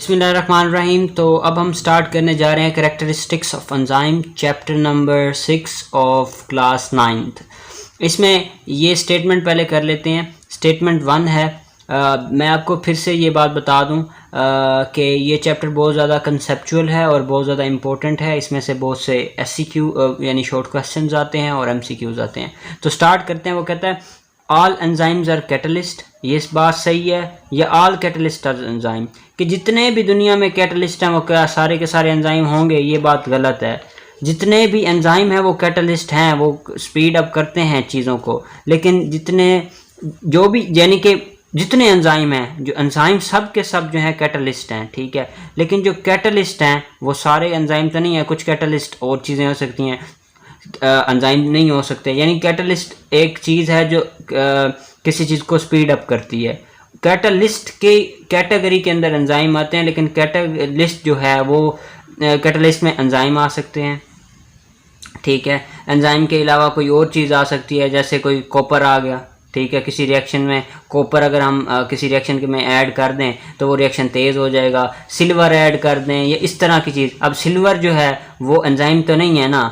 बिस्मिल्लाहिर्रहमानिर्रहीम। तो अब हम स्टार्ट करने जा रहे हैं characteristics of enzyme, chapter number 6 of class 9th। इसमें ये स्टेटमेंट पहले कर लेते हैं। स्टेटमेंट 1 है, मैं आपको फिर से ये बात बता दूं कि ये चैप्टर बहुत ज़्यादा कंसेप्चुअल है और बहुत ज़्यादा इंपॉर्टेंट है। इसमें से बहुत से SCQ यानी शॉर्ट क्वेश्चंस आते हैं और MCQs आते हैं। तो स्टार्ट करते हैं। वो कहता है ऑल एंजाइम्स आर कैटलिस्ट। ये इस बात सही है, या ऑल कैटलिस्ट आर एंजाइम, कि जितने भी दुनिया में कैटलिस्ट हैं वो क्या सारे के सारे एंजाइम होंगे? ये बात गलत है। जितने भी एंजाइम हैं वो कैटलिस्ट हैं, वो स्पीड अप करते हैं चीज़ों को। लेकिन जो भी यानी कि जितने एंजाइम हैं, जो एंजाइम सब के सब जो हैं कैटलिस्ट हैं, ठीक है। लेकिन जो कैटलिस्ट हैं वो सारे एंजाइम तो नहीं है, कुछ कैटलिस्ट और चीज़ें हो सकती हैं, एंजाइम नहीं हो सकते। यानी कैटलिस्ट एक चीज़ है जो किसी चीज़ को स्पीड अप करती है। कैटलिस्ट के कैटेगरी के अंदर एंजाइम आते हैं, लेकिन कैटलिस्ट जो है वो कैटलिस्ट में एंजाइम आ सकते हैं, ठीक है। एंजाइम के अलावा कोई और चीज़ आ सकती है, जैसे कोई कॉपर आ गया, ठीक है। किसी रिएक्शन में कॉपर अगर हम किसी रिएक्शन के में ऐड कर दें तो वो रिएक्शन तेज़ हो जाएगा। सिल्वर ऐड कर दें या इस तरह की चीज़। अब सिल्वर जो है वो एंजाइम तो नहीं है ना,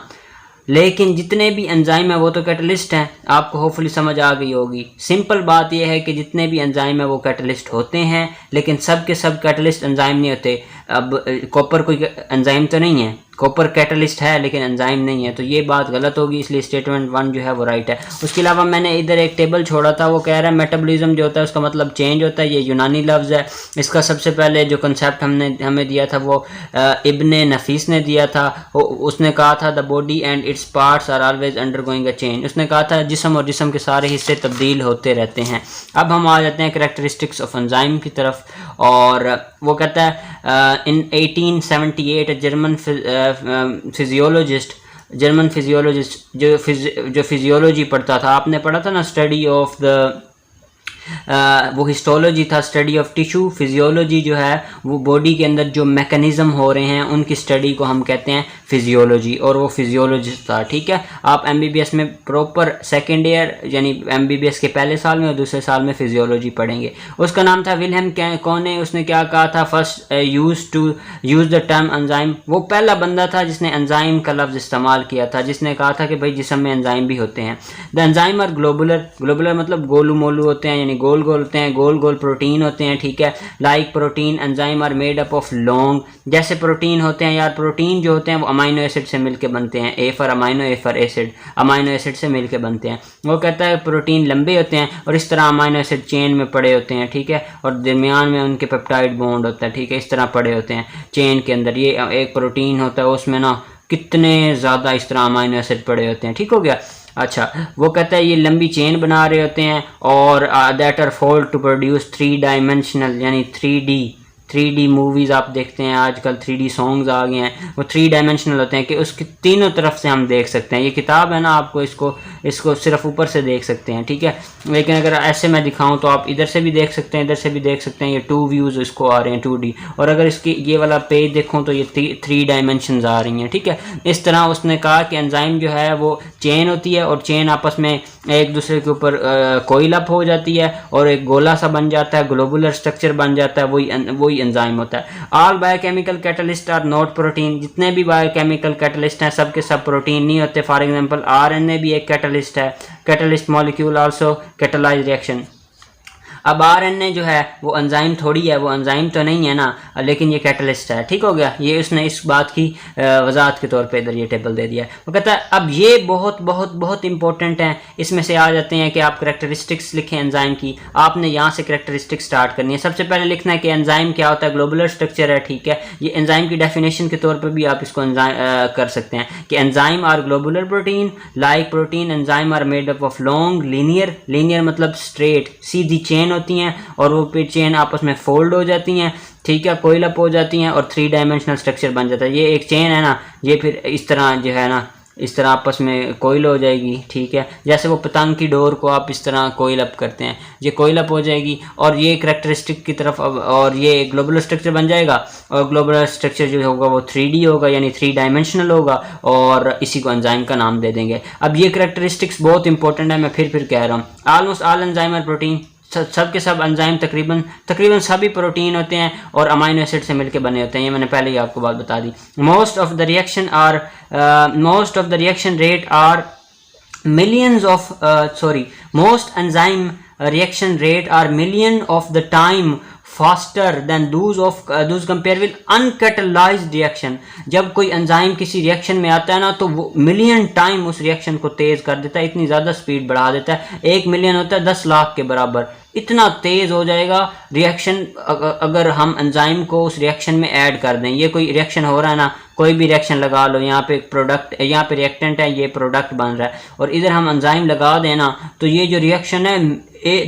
लेकिन जितने भी एंजाइम है वो तो कैटलिस्ट हैं। आपको होपफुली समझ आ गई होगी। सिंपल बात यह है कि जितने भी एंजाइम है वो कैटलिस्ट होते हैं, लेकिन सब के सब कैटलिस्ट एंजाइम नहीं होते। अब कॉपर कोई एंजाइम तो नहीं है, कॉपर कैटलिस्ट है लेकिन एंजाइम नहीं है, तो ये बात गलत होगी। इसलिए स्टेटमेंट 1 जो है वो राइट है। उसके अलावा मैंने इधर एक टेबल छोड़ा था, वो कह रहा है मेटाबॉलिज्म जो होता है उसका मतलब चेंज होता है। ये यूनानी लफ्ज़ है। इसका सबसे पहले जो कंसेप्ट हमें दिया था वो इब्ने नफीस ने दिया था। उसने कहा था the body and its parts are always undergoing a change. उसने कहा था जिस्म और जिस्म के सारे हिस्से तब्दील होते रहते हैं। अब हम आ जाते हैं कैरेक्टरिस्टिक्स ऑफ एंजाइम की तरफ, और वो कहता है इन 1878 जर्मन फिजियोलॉजिस्ट जो फिजियोलॉजी पढ़ता था, आपने पढ़ा था ना, स्टडी ऑफ द वो हिस्टोलॉजी था, स्टडी ऑफ टिश्यू। फिजियोलॉजी जो है वो बॉडी के अंदर जो मैकेनिज्म हो रहे हैं उनकी स्टडी को हम कहते हैं फिजियोलॉजी, और वो फिजियोलॉजिस्ट था, ठीक है। आप MBBS में प्रॉपर सेकेंड ईयर यानी MBBS के पहले साल में और दूसरे साल में फिजियोलॉजी पढ़ेंगे। उसका नाम था विल्हेम कोने। उसने क्या कहा था? First use the term enzyme. वो पहला बंदा था जिसने एंजाइम का लफ्ज़ इस्तेमाल किया था, जिसने कहा था कि भाई जिस्म में एंजाइम भी होते हैं। द एंजाइम आर ग्लोबुलर मतलब गोलू मोलू होते हैं, यानी गोल गोल होते हैं, गोल गोल प्रोटीन होते हैं, ठीक है। Like protein enzyme are made up of long, जैसे प्रोटीन होते हैं यार, प्रोटीन जो होते हैं वो अमाइनो एसिड से मिलके बनते हैं। A for amino, A for acid, amino acid से मिलके बनते हैं। वो कहता है प्रोटीन लंबे होते हैं और इस तरह अमाइनो एसिड चेन में पड़े होते हैं, ठीक है, और दरमियान में उनके पेप्टाइड बॉन्ड होता है, ठीक है। इस तरह पड़े होते हैं चेन के अंदर। ये एक प्रोटीन होता है, उसमें ना कितने ज़्यादा इस तरह अमाइनो एसिड पड़े होते हैं, ठीक हो गया। अच्छा, वो कहता है ये लंबी चेन बना रहे होते हैं, और that are fold to produce 3 dimensional यानी 3D मूवीज़ आप देखते हैं आजकल, 3D सॉन्ग्स आ गए हैं, वो 3 डायमेंशनल होते हैं कि उसकी तीनों तरफ से हम देख सकते हैं। ये किताब है ना, आपको इसको सिर्फ ऊपर से देख सकते हैं, ठीक है। लेकिन अगर ऐसे मैं दिखाऊं तो आप इधर से भी देख सकते हैं, इधर से भी देख सकते हैं। ये 2 व्यूज़ इसको आ रहे हैं, 2D। और अगर इसकी ये वाला पेज देखूँ तो ये 3 डायमेंशंस आ रही हैं, ठीक है। इस तरह उसने कहा कि एंजाइम जो है वो चेन होती है, और चेन आपस में एक दूसरे के ऊपर कोइल अप हो जाती है और एक गोला सा बन जाता है, ग्लोबुलर स्ट्रक्चर बन जाता है, वही एंजाइम होता है। All biochemical catalyst are not protein. जितने भी बायोकेमिकल कैटलिस्ट हैं सब के सब प्रोटीन नहीं होते। फॉर एग्जांपल RNA भी एक कैटलिस्ट है। Catalyst molecule also catalyse reaction. अब RNA जो है वो एंजाइम थोड़ी है, वो एंजाइम तो नहीं है ना, लेकिन ये कैटलिस्ट है, ठीक हो गया। ये उसने इस बात की वजाहत के तौर पे इधर ये टेबल दे दिया है। वो कहता है अब ये बहुत बहुत बहुत इंपॉर्टेंट है। इसमें से आ जाते हैं कि आप करैक्टरिस्टिक्स लिखें एंजाइम की। आपने यहाँ से करैक्टरिस्टिक्स स्टार्ट करनी है। सबसे पहले लिखना है कि एंजाइम क्या होता है। ग्लोबुलर स्ट्रक्चर है, ठीक है। ये एंजाइम की डेफिनेशन के तौर पर भी आप इसको कर सकते हैं कि enzyme are globular protein like protein. Enzyme are made up of long linear मतलब स्ट्रेट सीधी चेन होती हैं, और वो पे चेन आपस में फोल्ड हो जाती हैं, ठीक है, कोइल अप हो जाती हैं, और 3 डायमेंशनल स्ट्रक्चर बन जाता है। ये एक चेन है ना, ये फिर इस तरह जो है ना, इस तरह आपस में कोइल हो जाएगी, ठीक है। जैसे वो पतंग की डोर को आप इस तरह कोइल अप करते हैं, ये कोइल अप हो जाएगी, और ये करैक्टरिस्टिक की तरफ और ये ग्लोबुलर स्ट्रक्चर बन जाएगा। और ग्लोबुलर स्ट्रक्चर जो होगा वो 3D होगा, यानी 3 डायमेंशनल होगा, और इसी को एंजाइम का नाम दे देंगे। अब ये करैक्टरिस्टिक्स बहुत इंपॉर्टेंट है, मैं फिर कह रहा हूँ। Almost all enzyme are protein. सब के सब एंजाइम तकरीबन सभी प्रोटीन होते हैं और अमाइनो एसिड से मिलकर बने होते हैं, ये मैंने पहले ही आपको बात बता दी। Most of the reaction rate are millions of most enzyme reaction rate are million of the time faster than those compare with uncatalyzed reaction। जब कोई एंजाइम किसी रिएक्शन में आता है ना तो वो मिलियन टाइम उस रिएक्शन को तेज कर देता है, इतनी ज़्यादा स्पीड बढ़ा देता है। 1 मिलियन होता है 10 लाख के बराबर, इतना तेज़ हो जाएगा रिएक्शन अगर हम एंजाइम को उस रिएक्शन में ऐड कर दें। ये कोई रिएक्शन हो रहा है ना, कोई भी रिएक्शन लगा लो, यहाँ पे प्रोडक्ट, यहाँ पे रिएक्टेंट है, ये प्रोडक्ट बन रहा है और इधर हम एंजाइम लगा देना तो ये जो रिएक्शन है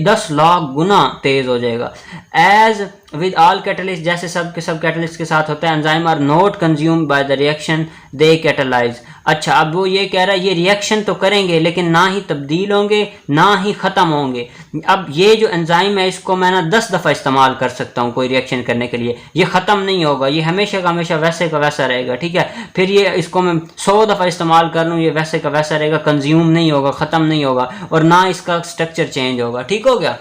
10 लाख गुना तेज़ हो जाएगा। एज विद ऑल कैटलिस्ट, जैसे सब के सब कैटलिस्ट के साथ होता है, enzyme are not consume by the reaction they catalyse. अच्छा, अब वो ये कह रहा है ये रिएक्शन तो करेंगे लेकिन ना ही तब्दील होंगे ना ही ख़त्म होंगे। अब ये जो एंजाइम है इसको मैं ना 10 दफ़ा इस्तेमाल कर सकता हूँ कोई रिएक्शन करने के लिए, ये ख़त्म नहीं होगा, ये हमेशा का हमेशा वैसे का वैसा रहेगा, ठीक है। फिर ये इसको मैं 100 दफ़ा इस्तेमाल कर लूँ, ये वैसे का वैसा रहेगा, कंज्यूम नहीं होगा, ख़त्म नहीं होगा और ना इसका स्ट्रक्चर चेंज होगा, ठीक हो गया।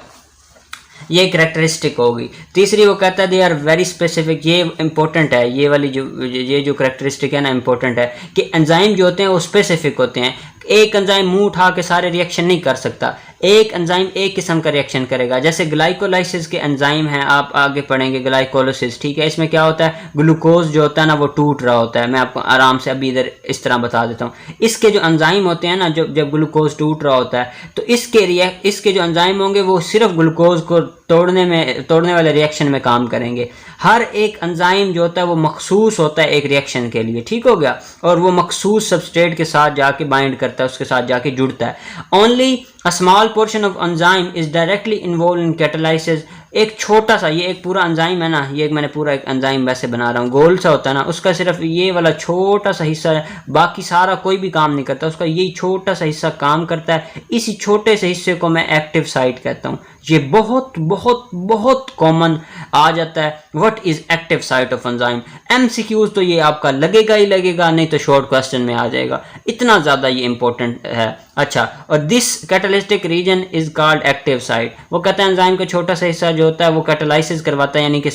ये करैक्टरिस्टिक होगी। तीसरी वो कहता है दे आर वेरी स्पेसिफिक, ये इंपॉर्टेंट है, ये वाली जो करैक्टरिस्टिक है ना इंपॉर्टेंट है कि एंजाइम जो होते हैं वो स्पेसिफिक होते हैं। एक एंजाइम मुंह उठा के सारे रिएक्शन नहीं कर सकता, एक एंजाइम एक किस्म का रिएक्शन करेगा। जैसे ग्लाइकोलाइसिस के एंजाइम हैं, आप आगे पढ़ेंगे ग्लाइकोलाइसिस, ठीक है। इसमें क्या होता है, ग्लूकोज जो होता है ना वो टूट रहा होता है, मैं आपको आराम से अभी इधर इस तरह बता देता हूँ। इसके जो एंजाइम होते हैं ना, जब ग्लूकोज टूट रहा होता है तो इसके जो एंजाइम होंगे वो सिर्फ ग्लूकोज को तोड़ने वाले रिएक्शन में काम करेंगे। हर एक एंजाइम जो होता है वो मखसूस होता है एक रिएक्शन के लिए, ठीक हो गया, और वो मखसूस सबस्ट्रेट के साथ जाके बाइंड करता है, उसके साथ जाके जुड़ता है। Only a small portion of enzyme is directly involve in catalysis. एक छोटा सा, ये एक पूरा एंजाइम है ना, ये मैंने पूरा एक एंजाइम वैसे बना रहा हूँ, गोल सा होता है ना, उसका सिर्फ ये वाला छोटा सा हिस्सा है, बाकी सारा कोई भी काम नहीं करता, उसका यही छोटा सा हिस्सा काम करता है। इसी छोटे से हिस्से को मैं एक्टिव साइट कहता हूँ। ये बहुत बहुत बहुत कॉमन आ जाता है, what is active site of enzyme. MCQs तो ये आपका लगेगा ही लगेगा, नहीं तो शॉर्ट क्वेश्चन में आ जाएगा, इतना ज़्यादा ये इंपॉर्टेंट है। अच्छा, और this catalystic region is called active site. वो कहते हैं एंजाइम का छोटा सा हिस्सा जो होता है वो कैटालाइसिस करवाता है, यानी कि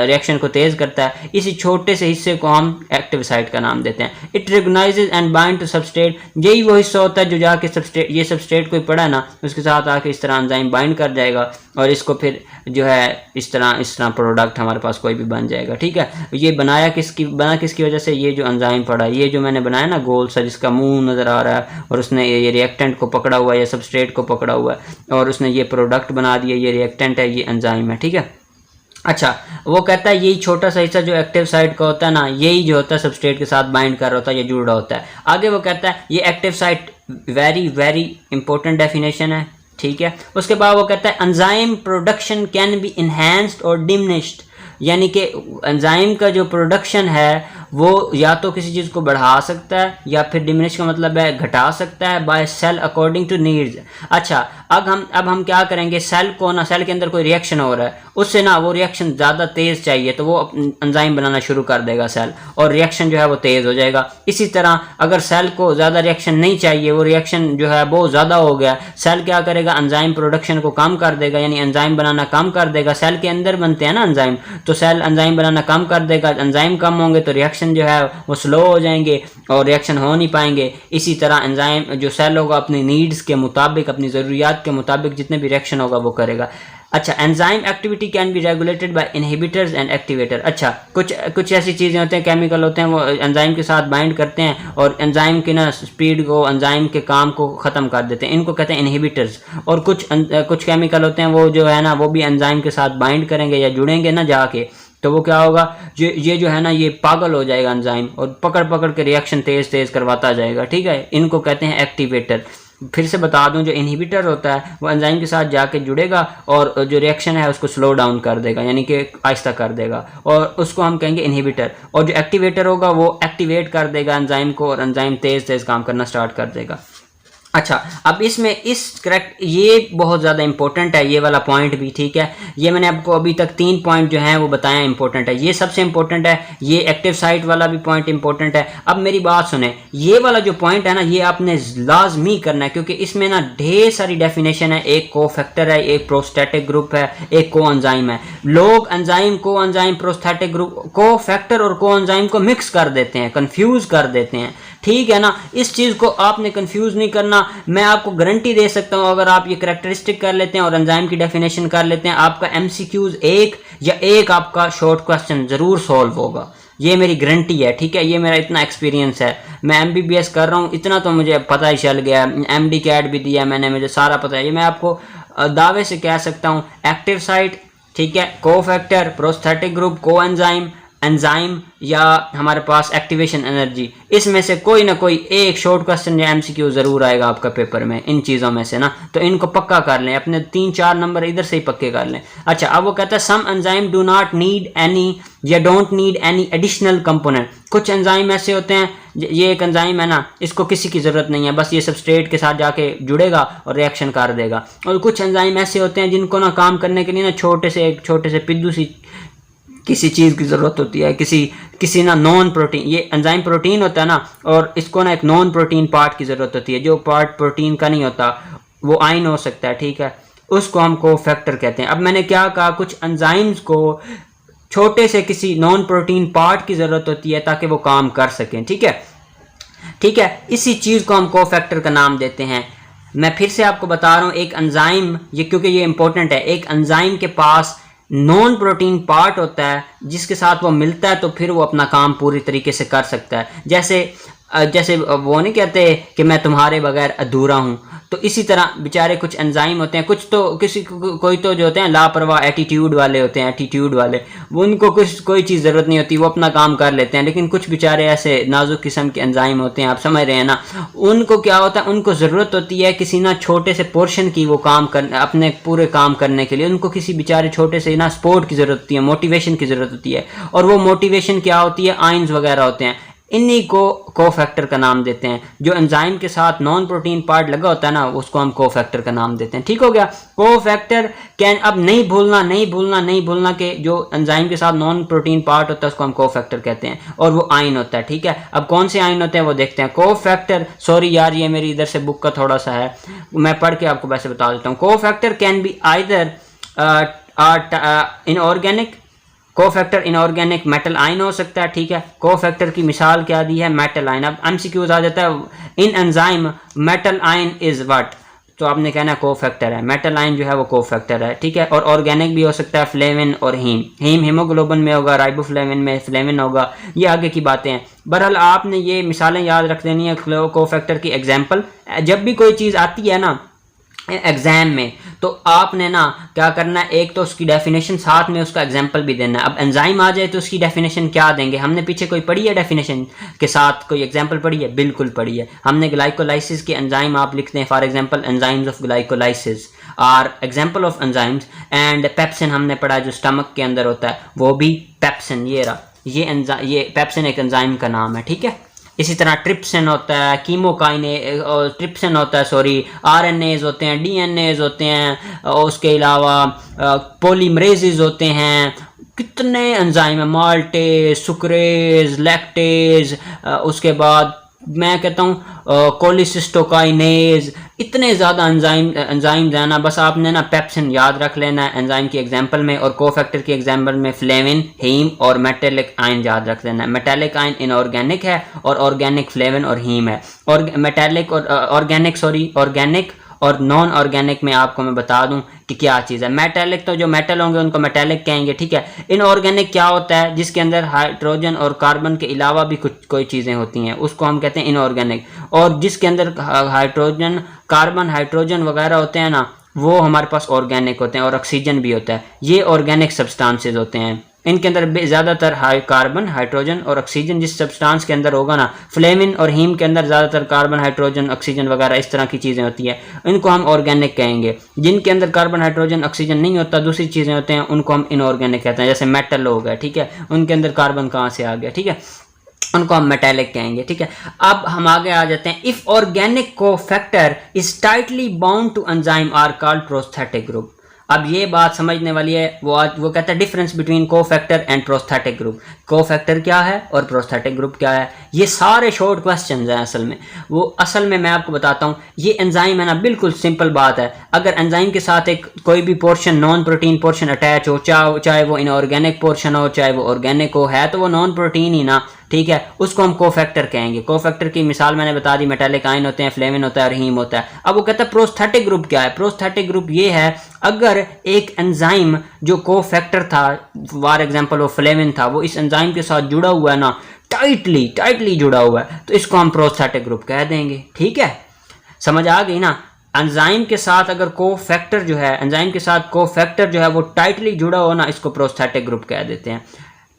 रिएक्शन को तेज करता है, इसी छोटे से हिस्से को हम एक्टिव साइट का नाम देते हैं। It recognises and bind to substrate, यही वो हिस्सा होता है जो जाके सबस्ट्रेट, ये सबस्ट्रेट कोई पड़ा ना, उसके साथ आके इस तरह एंजाइम बाइंड कर जाएगा और इसको फिर जो है इस तरह प्रोडक्ट हमारे पास कोई भी बन जाएगा, ठीक है। ये बना किसकी वजह से, ये जो एंजाइम पड़ा है, ये जो मैंने बनाया ना गोल सा जिसका मुंह नज़र आ रहा है और उसने ये रिएक्टेंट को पकड़ा हुआ है या सबस्ट्रेट को पकड़ा हुआ है और उसने ये प्रोडक्ट बना दिया, ये रिएक्टेंट है, ये एंजाइम है, ठीक है। अच्छा, वो कहता है यही छोटा सा हिस्सा जो एक्टिव साइट का होता है ना, यही जो होता है सबस्ट्रेट के साथ बाइंड कर रहा होता है, ये जुड़ रहा होता है। आगे वो कहता है ये active site very very important definition है, ठीक है। उसके बाद वो कहता है enzyme production can be enhanced और डिमिनिश्ड, यानी कि एंजाइम का जो प्रोडक्शन है वो या तो किसी चीज़ को बढ़ा सकता है या फिर डिमिनिश का मतलब है घटा सकता है by cell according to needs. अच्छा, अब हम क्या करेंगे, सेल को ना, सेल के अंदर कोई रिएक्शन हो रहा है, उससे ना वो रिएक्शन ज़्यादा तेज़ चाहिए तो वो एंजाइम बनाना शुरू कर देगा सेल, और रिएक्शन जो है वो तेज़ हो जाएगा। इसी तरह अगर सेल को ज़्यादा रिएक्शन नहीं चाहिए, वो रिएक्शन जो है बहुत ज़्यादा हो गया, सेल क्या करेगा, एंजाइम प्रोडक्शन को कम कर देगा, यानी एंजाइम बनाना कम कर देगा। सेल के अंदर बनते हैं ना एंजाइम, तो सेल एंजाइम बनाना कम कर देगा, एंजाइम कम होंगे तो रिएक्शन जो है वो स्लो हो जाएंगे और रिएक्शन हो नहीं पाएंगे। इसी तरह एंजाइम जो सेल होगा अपनी नीड्स के मुताबिक, अपनी ज़रूरियात के मुताबिक जितने भी रिएक्शन होगा वो करेगा। अच्छा, enzyme activity can be regulated by inhibitors and activator. अच्छा, कुछ ऐसी चीज़ें होते हैं, केमिकल होते हैं, वो एंजाइम के साथ बाइंड करते हैं और एंजाइम की ना स्पीड को, एंजाइम के काम को ख़त्म कर देते हैं, इनको कहते हैं इनहिबिटर्स। और कुछ केमिकल होते हैं वो जो है ना वो भी एंजाइम के साथ बाइंड करेंगे या जुड़ेंगे ना जाके, तो वो क्या होगा, ये जो है ना ये पागल हो जाएगा एंजाइम और पकड़ के रिएक्शन तेज़ करवाता जाएगा, ठीक है। इनको कहते हैं एक्टिवेटर। फिर से बता दूं, जो इनहिबिटर होता है वो एंजाइम के साथ जाके जुड़ेगा और जो रिएक्शन है उसको स्लो डाउन कर देगा, यानी कि आहिस्ता कर देगा, और उसको हम कहेंगे इनहिबिटर। और जो एक्टिवेटर होगा वो एक्टिवेट कर देगा एंजाइम को और एंजाइम तेज़ काम करना स्टार्ट कर देगा। अच्छा, अब इसमें इस करेक्ट ये बहुत ज़्यादा इंपॉर्टेंट है, ये वाला पॉइंट भी, ठीक है। ये मैंने आपको अभी तक 3 पॉइंट जो हैं वो बताया इंपॉर्टेंट है, ये सबसे इंपॉर्टेंट है, ये एक्टिव साइट वाला भी पॉइंट इंपॉर्टेंट है। अब मेरी बात सुने, ये वाला जो पॉइंट है ना, ये आपने लाजमी करना है, क्योंकि इसमें ना ढेर सारी डेफिनेशन है। एक को फैक्टर है, एक प्रोस्टैटिक ग्रुप है, एक को एंजाइम है। लोग एंजाइम, को एंजाइम, प्रोस्टैटिक ग्रुप, को फैक्टर और को एंजाइम को मिक्स कर देते हैं, कंफ्यूज कर देते हैं, ठीक है ना। इस चीज़ को आपने कंफ्यूज नहीं करना। मैं आपको गारंटी दे सकता हूँ, अगर आप ये करेक्टरिस्टिक कर लेते हैं और एंजाइम की डेफिनेशन कर लेते हैं, आपका एमसीक्यूज एक आपका शॉर्ट क्वेश्चन ज़रूर सॉल्व होगा, ये मेरी गारंटी है, ठीक है। ये मेरा इतना एक्सपीरियंस है, मैं एमबीबीएस कर रहा हूँ, इतना तो मुझे पता ही चल गया, एमडी कैट भी दिया मैंने, मुझे सारा पता है। ये मैं आपको दावे से कह सकता हूँ, एक्टिव साइट, ठीक है, को फैक्टर, प्रोस्थेटिक ग्रुप, को एंजाइम, एंजाइम या हमारे पास एक्टिवेशन एनर्जी, इसमें से कोई ना कोई एक शॉर्ट क्वेश्चन या एमसीक्यू ज़रूर आएगा आपका पेपर में इन चीज़ों में से ना, तो इनको पक्का कर लें, अपने 3-4 नंबर इधर से ही पक्के कर लें। अच्छा, अब वो कहता है some enzyme do not need any या don't need any additional component. कुछ एंजाइम ऐसे होते हैं, ये एक एंजाइम है ना, इसको किसी की ज़रूरत नहीं है, बस ये सबस्ट्रेट के साथ जाके जुड़ेगा और रिएक्शन कर देगा। और कुछ एंजाइम ऐसे होते हैं जिनको ना काम करने के लिए ना छोटे से पिद्दू सी किसी चीज़ की ज़रूरत होती है, किसी ना नॉन प्रोटीन, ये एंजाइम प्रोटीन होता है ना, और इसको ना एक नॉन प्रोटीन पार्ट की ज़रूरत होती है, जो पार्ट प्रोटीन का नहीं होता, वो आयन हो सकता है, ठीक है, उसको हम कोफैक्टर कहते हैं। अब मैंने क्या कहा, कुछ एंजाइम्स को छोटे से किसी नॉन प्रोटीन पार्ट की ज़रूरत होती है ताकि वो काम कर सकें, ठीक है, ठीक है। इसी चीज़ को हम कोफैक्टर का नाम देते हैं। मैं फिर से आपको बता रहा हूँ, एक एंजाइम, ये क्योंकि ये इंपॉर्टेंट है, एक एंजाइम के पास नॉन प्रोटीन पार्ट होता है जिसके साथ वो मिलता है तो फिर वो अपना काम पूरी तरीके से कर सकता है। जैसे वो नहीं कहते कि मैं तुम्हारे बगैर अधूरा हूँ, तो इसी तरह बेचारे कुछ एंजाइम होते हैं, कुछ तो कोई तो जो होते हैं लापरवाह एटीट्यूड वाले होते हैं, एटीट्यूड वाले, वो उनको कोई चीज़ ज़रूरत नहीं होती, वो अपना काम कर लेते हैं। लेकिन कुछ बेचारे ऐसे नाजुक किस्म के एंजाइम होते हैं, आप समझ रहे हैं ना, उनको क्या होता है, उनको ज़रूरत होती है किसी ना छोटे से पोर्शन की, वो काम कर अपने पूरे काम करने के लिए उनको किसी बेचारे छोटे से ना सपोर्ट की ज़रूरत होती है, मोटिवेशन की ज़रूरत होती है। और वो मोटिवेशन क्या होती है, आयंस वगैरह होते हैं, इन्हीं को कोफैक्टर का नाम देते हैं। जो एंजाइम के साथ नॉन प्रोटीन पार्ट लगा होता है ना, उसको हम कोफैक्टर का नाम देते हैं, ठीक हो गया। कोफैक्टर कैन, अब नहीं भूलना कि जो एंजाइम के साथ नॉन प्रोटीन पार्ट होता है उसको हम कोफैक्टर कहते हैं, और वो आयन होता है, ठीक है। अब कौन से आयन होते हैं वो देखते हैं। कोफैक्टर, सॉरी यार, ये मेरी इधर से बुक का थोड़ा सा है, मैं पढ़ के आपको वैसे बता देता हूँ। Cofactor can be either inorganic, cofactor inorganic metal ion हो सकता है, ठीक है। कोफैक्टर की मिसाल क्या दी है, मेटल आयन। अब एमसीक्यूज आ जाता है, in enzyme metal ion is what, तो आपने कहना है कोफैक्टर है, मेटल आयन जो है वो कोफैक्टर है, ठीक है। और ऑर्गेनिक भी हो सकता है, फ्लेविन और हीम हीमोग्लोबिन में होगा, राइबोफ्लेविन में फ्लेविन होगा, ये आगे की बातें हैं। बहरहाल आपने ये मिसालें याद रख देनी है कोफैक्टर की। एग्जाम्पल, जब भी कोई चीज़ आती है ना एग्जाम में, तो आपने ना क्या करना है, एक तो उसकी डेफिनेशन साथ में उसका एग्जाम्पल भी देना है। अब एंजाइम आ जाए तो उसकी डेफिनेशन क्या देंगे, हमने पीछे कोई पढ़ी है डेफिनेशन के साथ कोई एग्जाम्पल पढ़ी है, बिल्कुल पढ़ी है हमने। ग्लाइकोलाइसिस के एंजाइम आप लिखते हैं, for example enzymes of glycolysis are example of enzymes, and pepsin हमने पढ़ा जो स्टमक के अंदर होता है, वो भी पेप्सिन, ये रहा, ये पेप्सिन एक एंजाइम का नाम है, ठीक है। इसी तरह ट्रिप्सिन होता है, ट्रिप्सिन होता है, सॉरी, आरएनएज होते हैं, डीएनएज होते हैं, और उसके अलावा पॉलीमरेजेस होते हैं, कितने एंजाइम है, माल्टेज, सुक्रेज, लैक्टेज, उसके बाद मैं कहता हूँ कोलिसिस्टोकाइनेज, इतने ज़्यादा एंजाइम है ना। बस आपने ना पेप्सिन याद रख लेना है एंजाइम की एग्जांपल में, और कोफैक्टर की एग्जांपल में फ्लेविन, हीम और मेटेलिक आयन याद रख लेना है। मेटेलिक आयन इनऑर्गेनिक है और ऑर्गेनिक फ्लेविन और हीम है। और मेटेलिक और ऑर्गेनिक और नॉन ऑर्गेनिक में आपको मैं बता दूं कि क्या चीज़ है। मेटेलिक तो जो मेटल होंगे उनको मेटेलिक कहेंगे, ठीक है। इनऑर्गेनिक क्या होता है, जिसके अंदर हाइड्रोजन और कार्बन के अलावा भी कोई चीज़ें होती हैं, उसको हम कहते हैं इनऑर्गेनिक। और जिसके अंदर हाइड्रोजन, कार्बन, हाइड्रोजन वगैरह होते हैं ना, वो हमारे पास ऑर्गेनिक होते हैं, और ऑक्सीजन भी होता है, ये ऑर्गेनिक सब्सटेंसेस होते हैं। इनके अंदर ज़्यादातर कार्बन, हाइड्रोजन और ऑक्सीजन जिस सब्सटेंस के अंदर होगा ना, फ्लेविन और हीम के अंदर ज़्यादातर कार्बन, हाइड्रोजन, ऑक्सीजन वगैरह इस तरह की चीज़ें होती है, इनको हम ऑर्गेनिक कहेंगे। जिनके अंदर कार्बन, हाइड्रोजन, ऑक्सीजन नहीं होता, दूसरी चीज़ें होते हैं, उनको हम इनऑर्गेनिक कहते हैं। जैसे मेटल हो गया, ठीक है, उनके अंदर कार्बन कहाँ से आ गया, ठीक है। उनको हम मेटेलिक कहेंगे, ठीक है। अब हम आगे आ जाते हैं। If organic cofactor is tightly bound to enzyme are called prosthetic group. अब ये बात समझने वाली है। वो कहता है difference between cofactor and prosthetic group. Cofactor क्या है और प्रोस्थेटिक ग्रुप क्या है, ये सारे शॉर्ट क्वेश्चंस हैं असल में। वो असल में मैं आपको बताता हूँ, ये एंजाइम है ना, बिल्कुल सिंपल बात है। अगर एंजाइम के साथ एक कोई भी portion, non protein portion attach हो, चाहे वो इनऑर्गेनिक पोर्शन हो चाहे वो ऑर्गेनिक हो, है तो वो नॉन प्रोटीन ही ना, ठीक है, उसको हम कोफैक्टर कहेंगे। कोफैक्टर की मिसाल मैंने बता दी, मेटालिक आयन होते हैं, फ्लेविन होता है और हीम होता है। अब वो कहता है प्रोस्थेटिक ग्रुप क्या है। प्रोस्थेटिक ग्रुप ये है अगर एक एंजाइम जो कोफैक्टर था, फॉर एग्जांपल वो फ्लेविन था, वो इस एंजाइम के साथ जुड़ा हुआ है ना, टाइटली जुड़ा हुआ है, तो इसको हम प्रोस्थेटिक ग्रुप कह देंगे, ठीक है। समझ आ गई ना। एंजाइम के साथ अगर कोफैक्टर जो है, एंजाइम के साथ कोफैक्टर जो है वो टाइटली जुड़ा हो ना, इसको प्रोस्थेटिक ग्रुप कह देते हैं,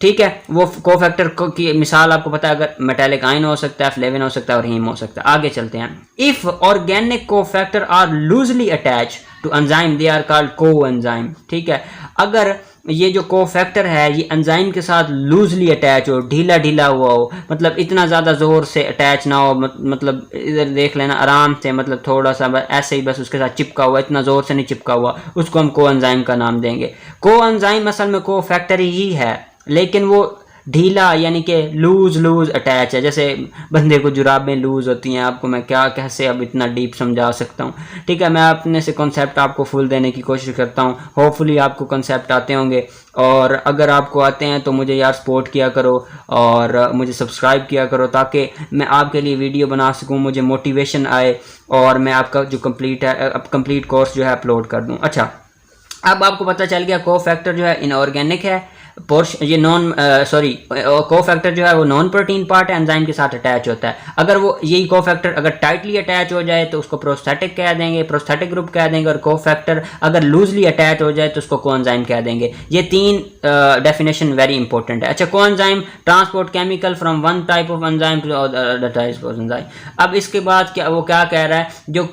ठीक है। वो कोफैक्टर की मिसाल आपको पता है, अगर मेटालिक आयन हो सकता है, फ्लेविन हो सकता है और हीम हो सकता है। आगे चलते हैं। If organic cofactor are loosely attach to enzyme they are called coenzyme, ठीक है। अगर ये जो कोफैक्टर है ये एंजाइम के साथ लूजली अटैच हो, ढीला ढीला हुआ हो, मतलब इतना ज़्यादा ज़ोर से अटैच ना हो, मतलब इधर देख लेना आराम से, मतलब थोड़ा सा ऐसे ही बस उसके साथ चिपका हुआ, इतना ज़ोर से नहीं चिपका हुआ, उसको हम को एंजाइम का नाम देंगे। को एंजाइम असल में कोफैक्टर ही है, लेकिन वो ढीला यानी कि लूज अटैच है। जैसे बंदे को जुराबें लूज होती हैं, आपको मैं क्या कैसे अब इतना डीप समझा सकता हूँ, ठीक है। मैं अपने से कॉन्सेप्ट आपको फुल देने की कोशिश करता हूँ, होपफुली आपको कॉन्सेप्ट आते होंगे। और अगर आपको आते हैं तो मुझे यार सपोर्ट किया करो और मुझे सब्सक्राइब किया करो, ताकि मैं आपके लिए वीडियो बना सकूँ, मुझे मोटिवेशन आए और मैं आपका जो कंप्लीट कोर्स जो है अपलोड कर दूँ। अच्छा, अब आपको पता चल गया कोफैक्टर जो है इनऑर्गेनिक है, ये कोफैक्टर जो है वो नॉन प्रोटीन पार्ट है, एंजाइम के साथ अटैच होता है। अगर वो यही कोफैक्टर अगर टाइटली अटैच हो जाए तो उसको प्रोस्थेटिक कह देंगे, प्रोस्थेटिक ग्रुप कह देंगे। और कोफैक्टर अगर लूजली अटैच हो जाए तो उसको कोएंजाइम कह देंगे। ये तीन डेफिनेशन वेरी इंपॉर्टेंट है। अच्छा, coenzyme transport chemical from one type of enzyme to other type of enzyme. अब इसके बाद क्या कह रहा है, जो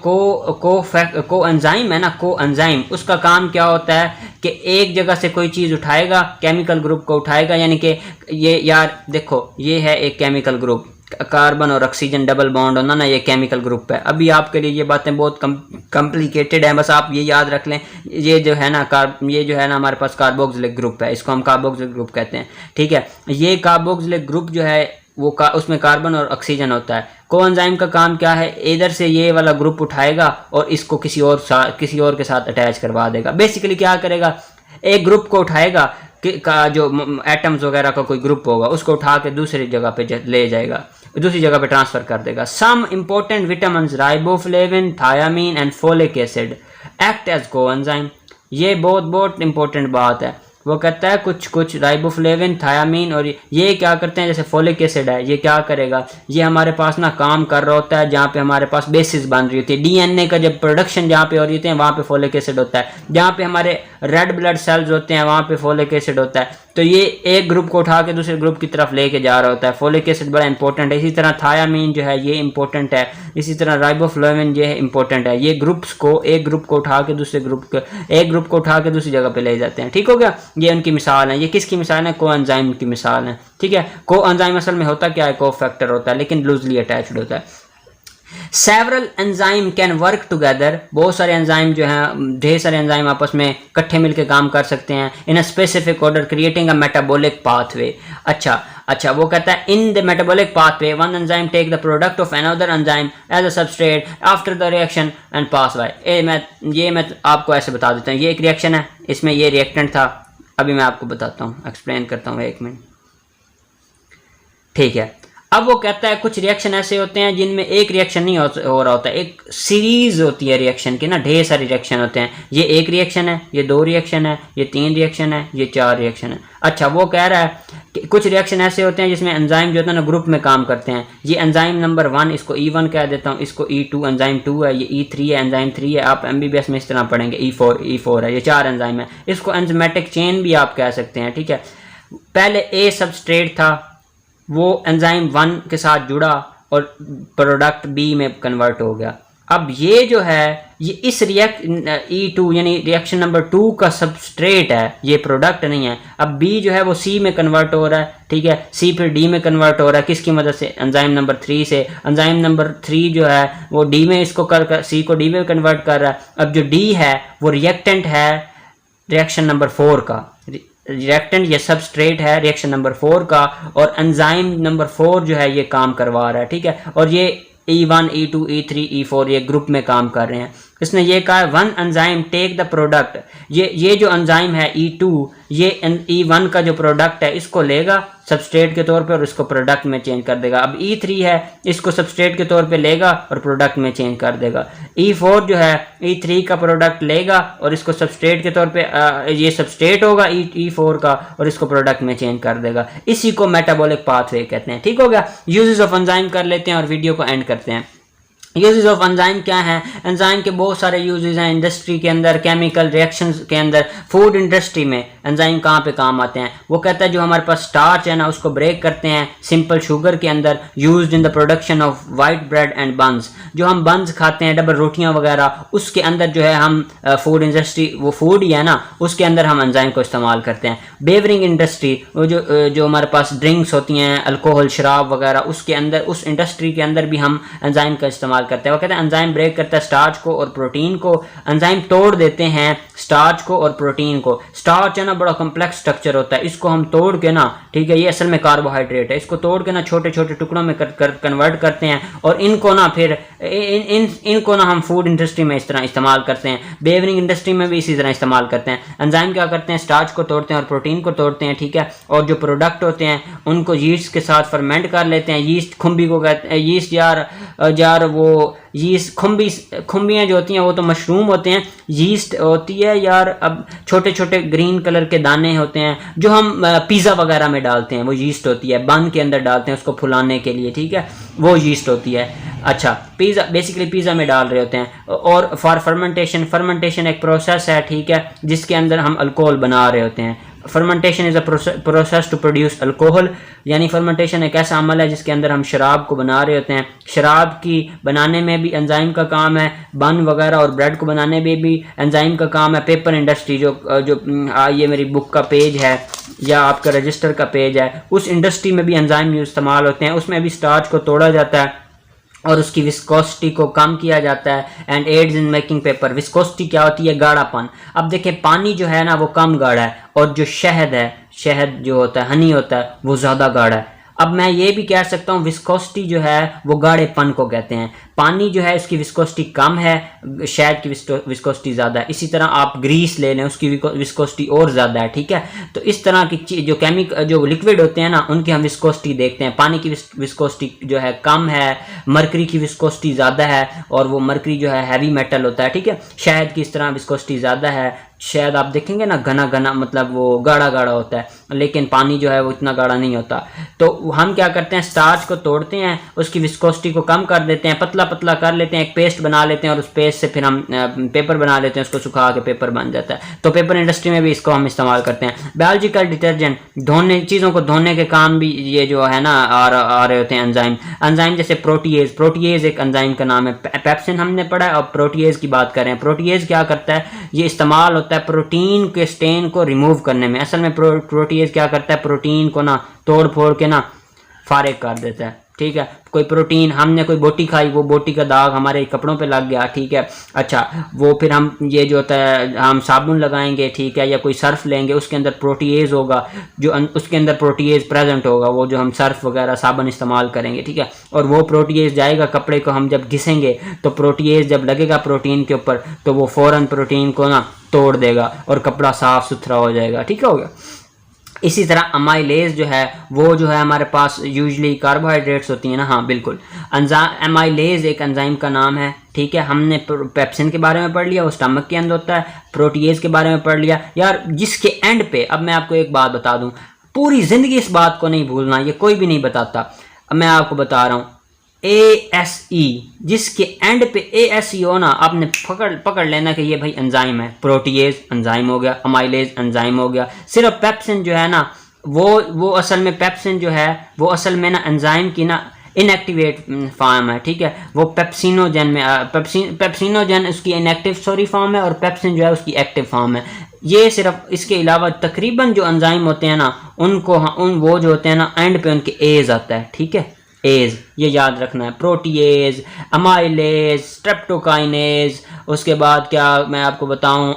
कोएंजाइम है ना, कोएंजाइम उसका काम क्या होता है कि एक जगह से कोई चीज़ उठाएगा, केमिकल ग्रुप को उठाएगा, यानी कि ये यार देखो ये है एक केमिकल ग्रुप, कार्बन और ऑक्सीजन डबल बॉन्ड होना ना, ये केमिकल ग्रुप है। अभी आपके लिए ये बातें बहुत कॉम्प्लिकेटेड हैं, बस आप ये याद रख लें। ये जो है ना हमारे पास कार्बोक्सिलिक ग्रुप है, इसको हम कार्बोक्सिलिक ग्रुप कहते हैं, ठीक है। ये कार्बोक्सिलिक ग्रुप जो है वो उसमें कार्बन और ऑक्सीजन होता है। कोएंजाइम का काम क्या है, इधर से ये वाला ग्रुप उठाएगा और इसको किसी और के साथ अटैच करवा देगा। बेसिकली क्या करेगा, एक ग्रुप को उठाएगा का जो एटम्स वगैरह का कोई ग्रुप होगा उसको उठा के दूसरी जगह पे ले जाएगा, दूसरी जगह पे ट्रांसफर कर देगा। Some important vitamin riboflavin, thiamine and folic acid act as coenzyme. ये बहुत इंपॉर्टेंट बात है। वो कहता है कुछ राइबोफ्लेविन, थायामीन और ये क्या करते हैं, जैसे फोलिक एसिड है, ये क्या करेगा, ये हमारे पास ना काम कर रहा होता है जहाँ पे हमारे पास बेसिस बन रही होती है। डीएनए का जब प्रोडक्शन जहाँ पे हो रही होती है वहाँ पे फोलिक एसिड होता है। जहाँ पे हमारे रेड ब्लड सेल्स होते हैं वहाँ पे फोलिक एसिड होता है। तो ये एक ग्रुप को उठा के दूसरे ग्रुप की तरफ लेके जा रहा होता है। फोलिक एसिड बड़ा इंपॉर्टेंट है। इसी तरह थायामीन जो है ये इंपॉर्टेंट है। इसी तरह राइबोफ्लेविन ये इंपॉर्टेंट है। ये ग्रुप्स को एक ग्रुप को उठा के दूसरे ग्रुप को उठा के दूसरी जगह पे ले जाते हैं। ठीक हो गया, ये उनकी मिसाल है। ये किसकी मिसाल है, कोएंजाइम की मिसाल है। ठीक है, कोएंजाइम असल में होता क्या है, कोफैक्टर होता है लेकिन लूजली अटैच्ड होता है। Several enzyme can work together, बहुत सारे एंजाइम जो हैं, ढेर सारे एंजाइम आपस में इकट्ठे मिलकर काम कर सकते हैं in a specific order creating a metabolic pathway. अच्छा वो कहता है in the metabolic pathway one enzyme take the product of another enzyme as a substrate after the reaction and pass by. मैं आपको ऐसे बता देता हूँ, ये एक रिएक्शन है, इसमें ये रिएक्टेंट था। अभी मैं आपको बताता हूँ, एक्सप्लेन करता हूँ, एक मिनट। ठीक है, अब वो कहता है कुछ रिएक्शन ऐसे होते हैं जिनमें एक रिएक्शन नहीं हो रहा होता, एक सीरीज होती है रिएक्शन की ना, ढेर सारे रिएक्शन होते हैं। ये एक रिएक्शन है, ये दो रिएक्शन है, ये तीन रिएक्शन है, ये चार रिएक्शन है। अच्छा, वो कह रहा है कि कुछ रिएक्शन ऐसे होते हैं जिसमें एंजाइम जो होता है ना ग्रुप में काम करते हैं। ये एंजाइम नंबर 1, इसको E1 कह देता हूँ, इसको E2 एंजाइम 2 है, ये E3 है एंजाइम 3 है। आप MBBS में इस तरह पढ़ेंगे, E4 है, ये 4 एंजाइम है। इसको एंजाइमेटिक चेन भी आप कह सकते हैं। ठीक है, पहले A सबस्ट्रेट था, वो एंजाइम 1 के साथ जुड़ा और प्रोडक्ट B में कन्वर्ट हो गया। अब ये जो है ये इस E2 यानी रिएक्शन नंबर 2 का सबस्ट्रेट है, ये प्रोडक्ट नहीं है। अब B जो है वो C में कन्वर्ट हो रहा है, ठीक है, C फिर D में कन्वर्ट हो रहा है, किसकी मदद से? एंजाइम नंबर 3 से। एंजाइम नंबर 3 जो है वो D में इसको कर C को D में कन्वर्ट कर रहा है। अब जो D है वो रिएक्टेंट है रिएक्शन नंबर 4 का, रिएक्टेंट या सबस्ट्रेट है रिएक्शन नंबर 4 का, और एंजाइम नंबर 4 जो है ये काम करवा रहा है, ठीक है। और ये E1, E2, E3, E4 ये ग्रुप में काम कर रहे हैं। इसने ये कहा one enzyme take the product, ये जो एंजाइम है E2 ये E1 का जो प्रोडक्ट है इसको लेगा सबस्ट्रेट के तौर पे और इसको प्रोडक्ट में चेंज कर देगा। अब E3 है इसको सबस्ट्रेट के तौर पे लेगा और प्रोडक्ट में चेंज कर देगा। E4 जो है E3 का प्रोडक्ट लेगा और इसको सबस्ट्रेट के तौर पे ये सबस्ट्रेट होगा E4 का और इसको प्रोडक्ट में चेंज कर देगा। इसी को मेटाबॉलिक पाथवे कहते हैं, ठीक हो गया। यूजेस ऑफ एंजाइम कर लेते हैं और वीडियो को एंड करते हैं। यूजेस ऑफ एंजाइम क्या है? एंजाइम के बहुत सारे यूजेस हैं इंडस्ट्री के अंदर, केमिकल रिएक्शंस के अंदर। फूड इंडस्ट्री में एंजाइम कहाँ पे काम आते हैं? वो कहता है जो हमारे पास स्टार्च है ना उसको ब्रेक करते हैं सिंपल शुगर के अंदर, used in the production of white bread and buns. जो हम बन्स खाते हैं डबल रोटियां वगैरह, उसके अंदर जो है हम फूड इंडस्ट्री, वो फूड ही है ना, उसके अंदर हम एंजाइम को इस्तेमाल करते हैं। बेवरिंग इंडस्ट्री, वो जो हमारे पास ड्रिंक्स होती हैं अल्कोहल शराब वगैरह, उसके अंदर उस इंडस्ट्री के अंदर भी हम एंजाइम का इस्तेमाल करते हैं। वो कहते हैं एंजाइम ब्रेक करता है स्टार्च को और प्रोटीन को, एंजाइम तोड़ देते हैं स्टार्च को और प्रोटीन को। स्टार्च है ना बड़ा कॉम्प्लेक्स स्ट्रक्चर होता है, इसको हम तोड़ के ना, ठीक है, ये असल में कार्बोहाइड्रेट है, इसको तोड़ के ना छोटे छोटे टुकड़ों में कन्वर्ट करते हैं और इनको ना फिर इनको ना हम फूड इंडस्ट्री में इस तरह इस्तेमाल करते हैं। बेवरिंग इंडस्ट्री में भी इसी तरह इस्तेमाल करते हैं। एंजाइम क्या करते हैं? स्टार्च को तोड़ते हैं और प्रोटीन को तोड़ते हैं, ठीक है, और जो प्रोडक्ट होते हैं उनको यीस्ट के साथ फर्मेंट कर लेते हैं। यीस्ट खुम्बी को कहते हैं, यीस्ट यार वो यीस्ट खुम्बियाँ जो होती हैं वो तो मशरूम होते हैं, यीस्ट होती है यार अब छोटे छोटे ग्रीन कलर के दाने होते हैं जो हम पिज़्ज़ा वगैरह में डालते हैं, वो यीस्ट होती है, बन के अंदर डालते हैं उसको फुलाने के लिए, ठीक है, वो यीस्ट होती है। अच्छा, पिज़्ज़ा बेसिकली पिज़्ज़ा में डाल रहे होते हैं। और फॉर फर्मेंटेशन एक प्रोसेस है, ठीक है, जिसके अंदर हम अल्कोहल बना रहे होते हैं। Fermentation is a process to produce alcohol, यानी फर्मेंटेशन एक ऐसा अमल है जिसके अंदर हम शराब को बना रहे होते हैं। शराब की बनाने में भी एंजाइम का काम है, बन वगैरह और ब्रेड को बनाने में भी एंजाइम का काम है। पेपर इंडस्ट्री जो ये मेरी बुक का पेज है या आपका रजिस्टर का पेज है, उस इंडस्ट्री में भी एंजाइम इस्तेमाल होते हैं। उसमें भी स्टार्च को तोड़ा जाता है और उसकी विस्कोसिटी को कम किया जाता है and aids in making paper. Viscosity क्या होती है? गाढ़ापन। अब देखें पानी जो है ना वो कम गाढ़ा है और जो शहद है, शहद जो होता है, हनी होता है, वो ज़्यादा गाढ़ा है। अब मैं ये भी कह सकता हूँ विस्कोसिटी जो है वो गाढ़ेपन को कहते हैं। पानी जो है उसकी विस्कोसिटी कम है, शहद की विस्कोसिटी ज़्यादा है। इसी तरह आप ग्रीस ले लें, उसकी विस्कोसिटी और ज़्यादा है, ठीक है। तो इस तरह की जो लिक्विड होते हैं ना उनकी हम विस्कोसिटी देखते हैं। पानी की विस्कोसिटी जो है कम है, मरकरी की विस्कोसिटी ज़्यादा है और वो मरकरी जो है हैवी मेटल होता है, ठीक है। शहद की इस तरह विस्कोसिटी ज़्यादा है। शायद आप देखेंगे ना घना घना, मतलब वो गाढ़ा गाढ़ा होता है, लेकिन पानी जो है वो इतना गाढ़ा नहीं होता। तो हम क्या करते हैं? स्टार्च को तोड़ते हैं, उसकी विस्कोसिटी को कम कर देते हैं, पतला पतला कर लेते हैं, एक पेस्ट बना लेते हैं और उस पेस्ट से फिर हम पेपर बना लेते हैं, उसको सुखा के पेपर बन जाता है। तो पेपर इंडस्ट्री में भी इसको हम इस्तेमाल करते हैं। बायोलॉजिकल डिटर्जेंट, धोने, चीज़ों को धोने के काम भी ये जो है ना आ रहे होते हैं एंजाइम जैसे प्रोटीएज एक एंजाइम का नाम है। पेप्सिन हमने पढ़ा है, और प्रोटीएज की बात करें। प्रोटीएज क्या करता है? ये इस्तेमाल होता है प्रोटीन के स्टेन को रिमूव करने में। असल में प्रोटीएज क्या करता है? प्रोटीन को ना तोड़ फोड़ के ना फारिग कर देता है, ठीक है। कोई प्रोटीन, हमने कोई बोटी खाई, वो बोटी का दाग हमारे कपड़ों पे लग गया, ठीक है। अच्छा, वो फिर हम ये जो होता है हम साबुन लगाएंगे, ठीक है, या कोई सर्फ लेंगे, उसके अंदर प्रोटीएज होगा, जो उसके अंदर प्रोटीएज प्रेजेंट होगा, वो जो हम सर्फ वगैरह साबुन इस्तेमाल करेंगे, ठीक है। और वो प्रोटीएज जाएगा कपड़े को, हम जब घिसेंगे तो प्रोटीएज जब लगेगा प्रोटीन के ऊपर तो वो फ़ौरन प्रोटीन को ना तोड़ देगा और कपड़ा साफ़ सुथरा हो जाएगा, ठीक हो गया। इसी तरह अमाइलेज जो है वो जो है हमारे पास यूजुअली कार्बोहाइड्रेट्स होती हैं ना, हाँ बिल्कुल। अमाइलेज एक एंजाइम का नाम है, ठीक है। हमने पेप्सिन के बारे में पढ़ लिया, वो स्टमक के अंदर होता है। प्रोटीएज के बारे में पढ़ लिया यार, जिसके एंड पे, अब मैं आपको एक बात बता दूं, पूरी ज़िंदगी इस बात को नहीं भूलना, ये कोई भी नहीं बताता। अब मैं आपको बता रहा हूँ, ASE, जिसके एंड पे ASE हो ना, आपने पकड़ लेना कि ये भाई एंजाइम है। प्रोटीएज एंजाइम हो गया, अमाइलेज एंजाइम हो गया। सिर्फ पेप्सिन जो है ना वो असल में पेप्सिन जो है वो असल में ना एंजाइम की ना इनएक्टिवेट फॉर्म है, ठीक है। वो पेप्सिनोजन में पेप्सिनोजन उसकी इनएक्टिव सॉरी फॉर्म है और पेप्सिन जो है उसकी एक्टिव फॉर्म है। ये सिर्फ इसके अलावा तकरीबन जो एंजाइम होते हैं ना उनको वो जो होते हैं ना एंड पे उनके एज आता है, ठीक है, एज ये याद रखना है। प्रोटीएज, अमाइलेज, स्ट्रेप्टोकाइनेज, उसके बाद क्या मैं आपको बताऊं,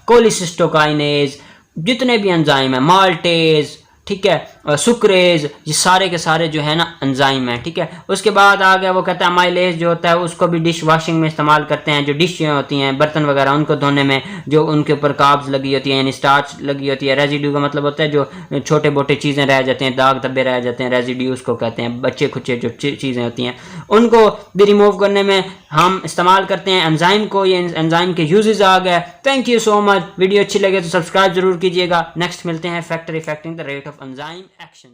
कोलिसिस्टोकाइनेज, जितने भी एंजाइम है, माल्टेज, ठीक है, सुक्रेज, ये सारे के सारे जो है ना एंजाइम है, ठीक है। उसके बाद आ गया वो कहता है अमाइलेज जो होता है उसको भी डिश वॉशिंग में इस्तेमाल करते हैं, जो डिशें होती हैं बर्तन वगैरह उनको धोने में, जो उनके ऊपर कार्ब्स लगी होती है यानी स्टार्च लगी होती है। रेजिड्यू का मतलब होता है जो छोटे मोटे चीज़ें रह जाते हैं, दाग धब्बे रह जाते हैं, रेजिड्यू उसको कहते हैं, बच्चे खुच्चे जो चीज़ें होती हैं उनको भी रिमूव करने में हम इस्तेमाल करते हैं एंजाइम को। ये एंजाइम के यूजेस आ गए। Thank you so much. Video अच्छी लगे तो सब्सक्राइब जरूर कीजिएगा। नेक्स्ट मिलते हैं factor affecting the rate of enzyme action.